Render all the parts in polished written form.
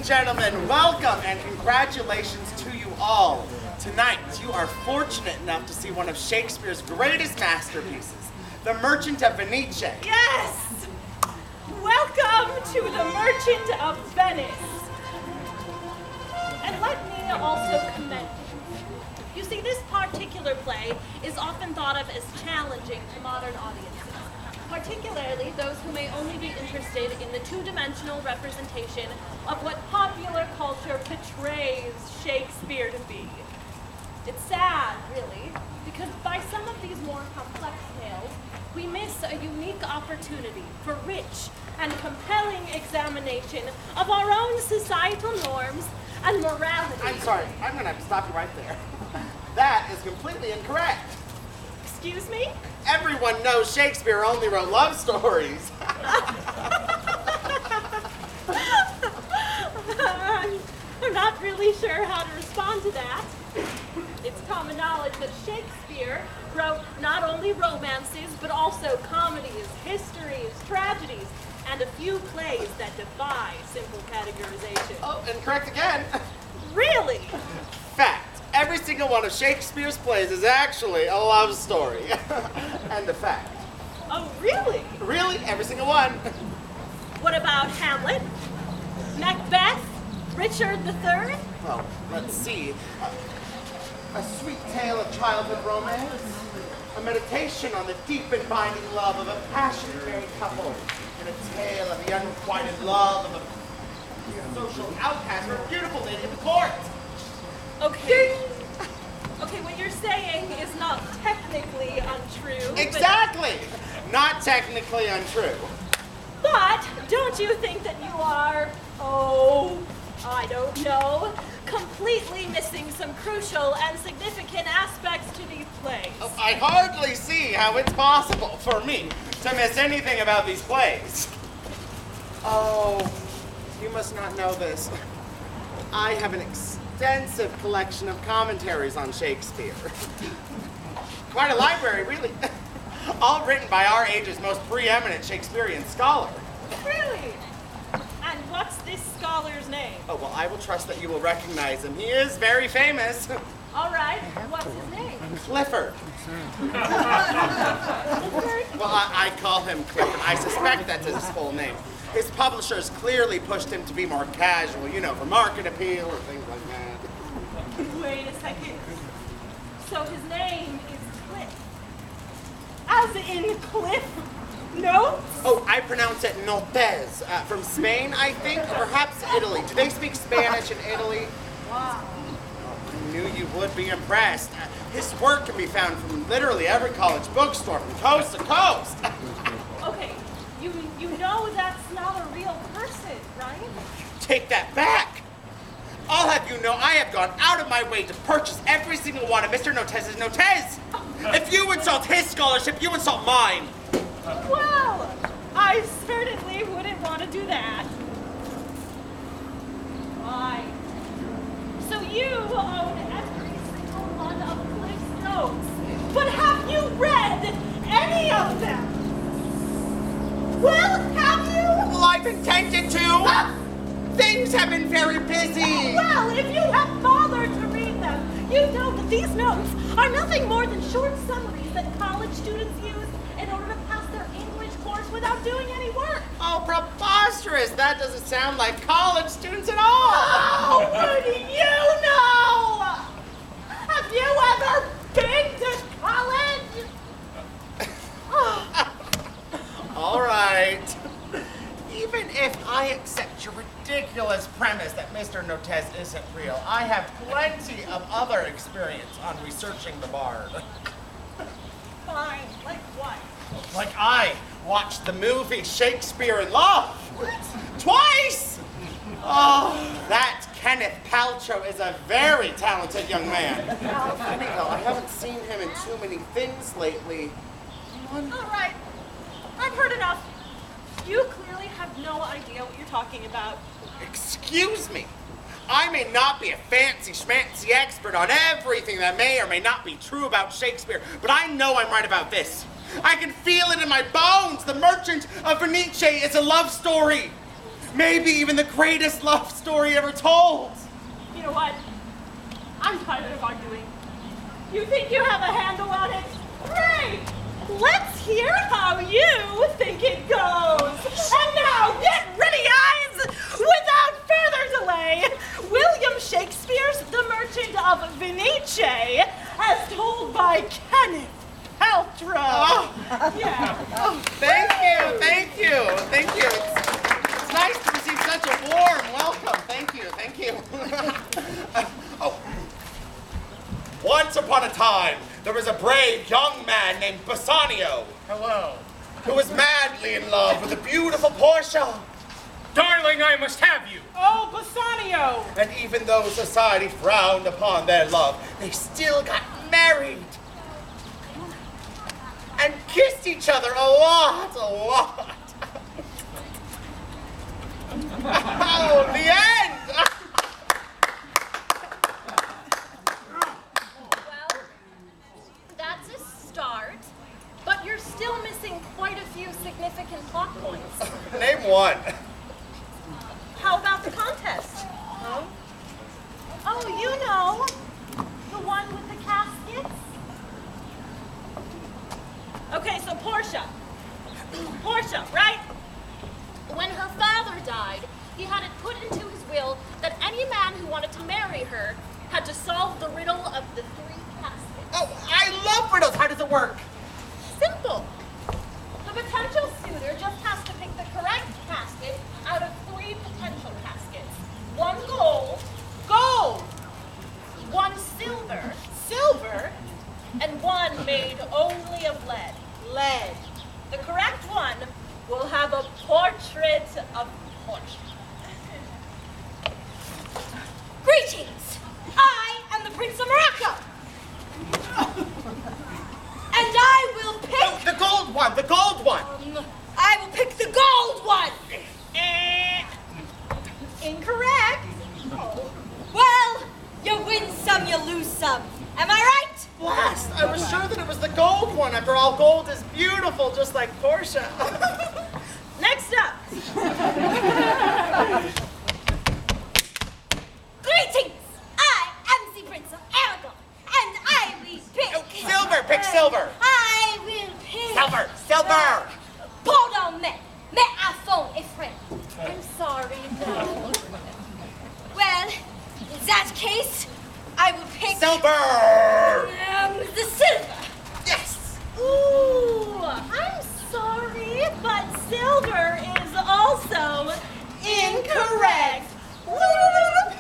gentlemen, welcome and congratulations to you all. Tonight, you are fortunate enough to see one of Shakespeare's greatest masterpieces, The Merchant of Venice. Yes! Welcome to The Merchant of Venice. And let me also commend you. You see, this particular play is often thought of as challenging to modern audiences, particularly those who may only be interested in the two-dimensional representation of what popular culture portrays Shakespeare to be. It's sad, really, because by some of these more complex tales, we miss a unique opportunity for rich and compelling examination of our own societal norms and morality. I'm sorry, I'm going to have to stop you right there. That is completely incorrect. Excuse me? Everyone knows Shakespeare only wrote love stories. I'm not really sure how to respond to that. It's common knowledge that Shakespeare wrote not only romances, but also comedies, histories, tragedies, and a few plays that defy simple categorization. Oh, incorrect again. Really? Fact. Every single one of Shakespeare's plays is actually a love story. And a fact. Oh, really? Really? Every single one. What about Hamlet? Macbeth? Richard III? Well, let's see. A sweet tale of childhood romance. A meditation on the deep and binding love of a passionate married couple. And a tale of the unrequited love of a social outcast for a beautiful lady of the court. Okay. Okay, what you're saying is not technically untrue. Exactly! Not technically untrue. But don't you think that you are, I don't know, completely missing some crucial and significant aspects to these plays? Oh, I hardly see how it's possible for me to miss anything about these plays. Oh, you must not know this. I have an extensive collection of commentaries on Shakespeare. Quite a library, really. All written by our age's most preeminent Shakespearean scholar. Really? And what's this scholar's name? Oh, well, I will trust that you will recognize him. He is very famous. All right, what's his name? Clifford. Clifford? Well, I call him Clifford. I suspect that's his full name. His publishers clearly pushed him to be more casual, you know, for market appeal or things like that. Wait a second. So his name is Cliff. As in Cliff Notes? Oh, I pronounce it Notes. From Spain, I think, or perhaps Italy. Do they speak Spanish in Italy? Wow. I knew you would be impressed. His work can be found from literally every college bookstore from coast to coast. Okay, you know that's not a real person, right? Take that back. I'll have you know I have gone out of my way to purchase every single one of Mr. Notes's notes. If you insult his scholarship, you insult mine. Well, I certainly wouldn't want to do that. Fine. So you own every single one of Cliff's notes, but have you read any of them? Well, have you? Well, I've intended to. Things have been very busy. Well, if you have bothered to read them, you know that these notes are nothing more than short summaries that college students use in order to pass their English course without doing any work. Oh, preposterous. That doesn't sound like college students at all. Oh, what do you know? Have you ever been to college? All right. Even if I accept your ridiculous premise that Mr. Notes isn't real, I have plenty of other experience on researching the bard. Fine, like what? Like I watched the movie Shakespeare in Love. What? Twice! Oh, that Kenneth Paltrow is a very talented young man. Funny though, I haven't seen him in too many things lately. All right, I've heard enough. You clearly have no idea what you're talking about. Excuse me. I may not be a fancy schmancy expert on everything that may or may not be true about Shakespeare, but I know I'm right about this. I can feel it in my bones. The Merchant of Venice is a love story. Maybe even the greatest love story ever told. You know what? I'm tired of arguing. You think you have a handle on it? Great! Let's hear how you think it goes. And now, get ready, guys! Without further delay, William Shakespeare's The Merchant of Venice, as told by Kenneth Paltrow. Oh. Yeah. Oh, thank you. It's nice to receive such a warm welcome. Thank you. Once upon a time, there was a brave young man named Bassanio. Hello. Who was madly in love with a beautiful Portia. Darling, I must have you. Oh, Bassanio! And even though society frowned upon their love, they still got married. And kissed each other a lot. Oh, the end! Well, that's a start, but you're still missing quite a few significant plot points. Name one. How about the contest? Huh? Oh, you know, the one with the caskets? Okay, so Portia, right? When her father died, he had it put into his will that any man who wanted to marry her had to solve the riddle of the 3 caskets. Oh, I love riddles. How does it work? Simple. The potential suitor just has to pick the correct casket out of 3 potential caskets. 1 gold, 1 silver, and 1 made only of lead. The correct one will have a portrait of Portia. Greetings! I am the Prince of Morocco! And I will pick... The gold one. I will pick the gold one! Incorrect. Well, you win some, you lose some. Am I right? Blast! I was sure that it was the gold one. After all, gold is beautiful, just like Portia. Next up. Greetings! I am the Prince of Aragon, and I will pick... Silver, pick silver. I will pick... Silver. Pardon me, mais I phone a friend. I'm sorry, no. Well, in that case, I will pick... Silver. The silver. Yes. Ooh, I'm sorry, but silver is also incorrect. Well,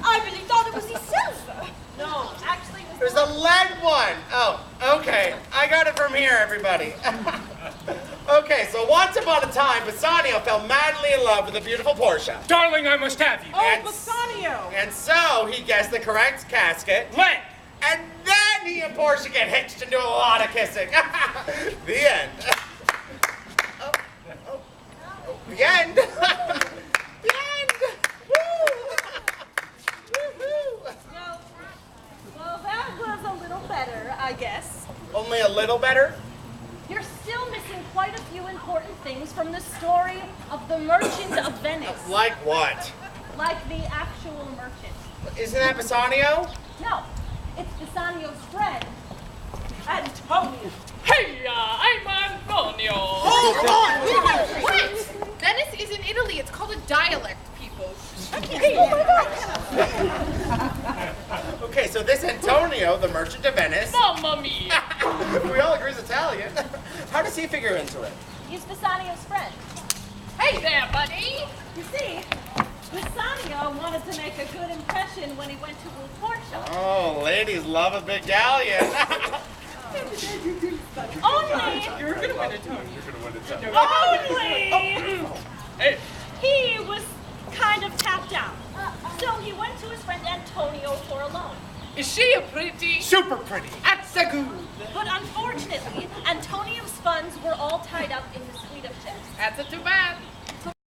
I really thought it was the silver. No, actually, it There's was a lead one. Oh, okay. I got it from here, everybody. Okay, so once upon a time, Bassanio fell madly in love with the beautiful Portia. Darling, I must have you. Oh, Bassanio! And so he guessed the correct casket. Lead. And then he and Portia get hitched and do a lot of kissing. The end. The end. The end. Woo. Woo-hoo. Well, that was a little better, I guess. Only a little better? You're still missing quite a few important things from the story of the Merchant of Venice. Like what? Like the actual merchant. Isn't that Bassanio? No, it's Bassanio's friend, Antonio. Hey, I'm Antonio. Hold on! What? Venice is in Italy. It's called a dialect, people. Okay, so this Antonio, the merchant of Venice, Mamma mia. we all agree is Italian. How does he figure into it? He's Bassanio's friend. Hey there, buddy. You see, Bassanio wanted to make a good impression when he went to woo Portia. Oh, ladies love a big galleon. Only, You're gonna win it, Tony. only, Hey. he was kind of tapped out. So he went to his friend Antonio for a loan. Is she a pretty? Super pretty. That's a good. But unfortunately, Antonio's funds were all tied up in the suite of ships. That's a too bad.